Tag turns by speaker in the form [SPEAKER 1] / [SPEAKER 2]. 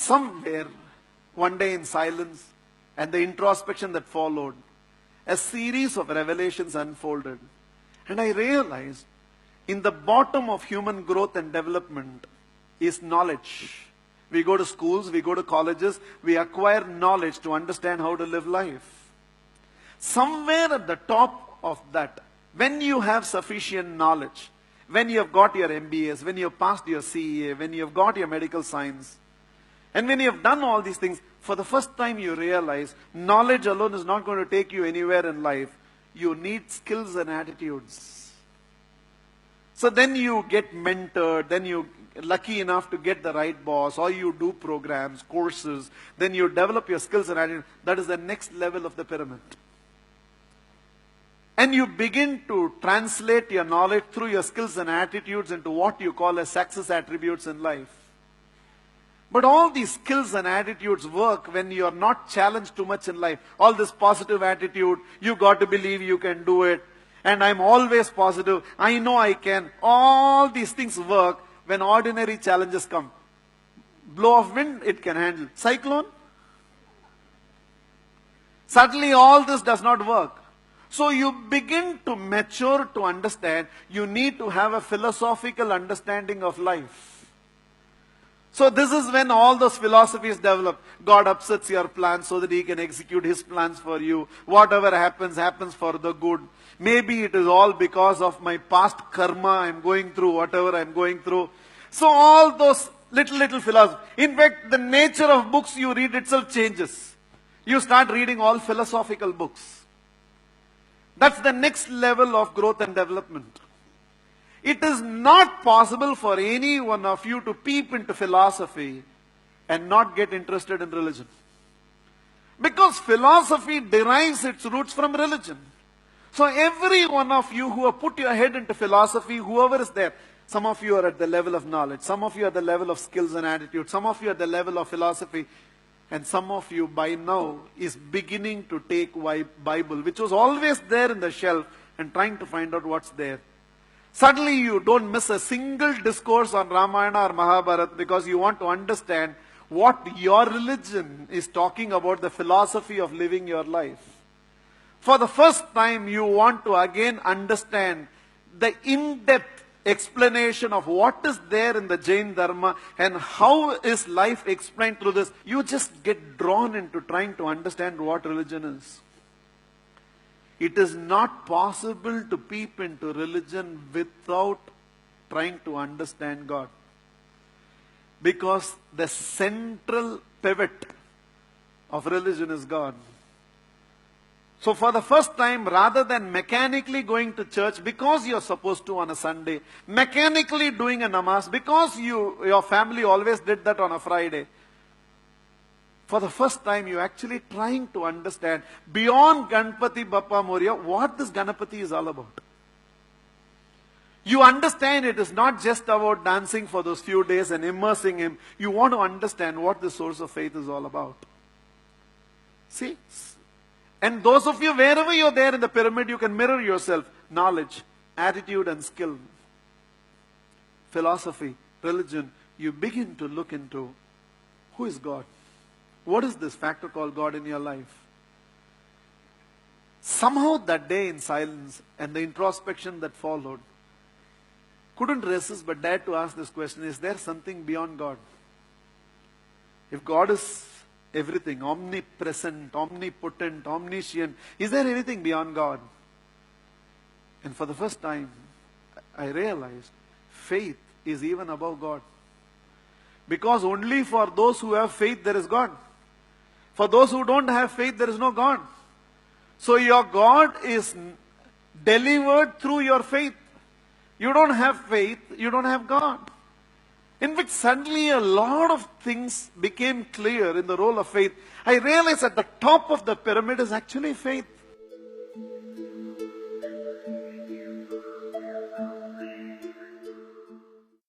[SPEAKER 1] Somewhere, one day in silence and the introspection that followed, a series of revelations unfolded. And I realized in the bottom of human growth and development is knowledge. We go to schools, we go to colleges, we acquire knowledge to understand how to live life. Somewhere at the top of that, when you have sufficient knowledge, when you have got your MBAs, when you have passed your CEA, when you have got your medical science, and when you have done all these things, for the first time you realize knowledge alone is not going to take you anywhere in life. You need skills and attitudes. So then you get mentored, then you lucky enough to get the right boss, or you do programs, courses, then you develop your skills and attitudes. That is the next level of the pyramid. And you begin to translate your knowledge through your skills and attitudes into what you call as success attributes in life. But all these skills and attitudes work when you are not challenged too much in life. All this positive attitude, you got to believe you can do it, and I'm always positive, I know I can. All these things work when ordinary challenges come. Blow of wind, it can handle. Cyclone? Suddenly all this does not work. So you begin to mature to understand you need to have a philosophical understanding of life. So this is when all those philosophies develop. God upsets your plans so that He can execute His plans for you. Whatever happens, happens for the good. Maybe it is all because of my past karma I'm going through, whatever I'm going through. So all those little philosophies. In fact, the nature of books you read itself changes. You start reading all philosophical books. That's the next level of growth and development. It is not possible for any one of you to peep into philosophy and not get interested in religion. Because philosophy derives its roots from religion. So every one of you who have put your head into philosophy, whoever is there, some of you are at the level of knowledge, some of you are at the level of skills and attitude, some of you are at the level of philosophy, and some of you by now is beginning to take Bible, which was always there in the shelf, and trying to find out what's there. Suddenly you don't miss a single discourse on Ramayana or Mahabharata because you want to understand what your religion is talking about, the philosophy of living your life. For the first time you want to again understand the in-depth explanation of what is there in the Jain Dharma and how is life explained through this. You just get drawn into trying to understand what religion is. It is not possible to peep into religion without trying to understand God. Because the central pivot of religion is God. So for the first time, rather than mechanically going to church because you're supposed to on a Sunday, mechanically doing a namaz because your family always did that on a Friday, for the first time you're actually trying to understand beyond Ganpati Bappa Moria what this Ganapati is all about. You understand it is not just about dancing for those few days and immersing Him. You want to understand what the source of faith is all about. See? And those of you, wherever you're there in the pyramid, you can mirror yourself. Knowledge, attitude and skill, philosophy, religion. You begin to look into who is God. What is this factor called God in your life? Somehow that day in silence and the introspection that followed, couldn't resist but dared to ask this question, is there something beyond God? If God is everything, omnipresent, omnipotent, omniscient, is there anything beyond God? And for the first time, I realized faith is even above God. Because only for those who have faith there is God. For those who don't have faith there is no God. So your God is delivered through your faith. You don't have faith, you don't have God. In which suddenly a lot of things became clear in the role of faith. I realized at the top of the pyramid is actually faith.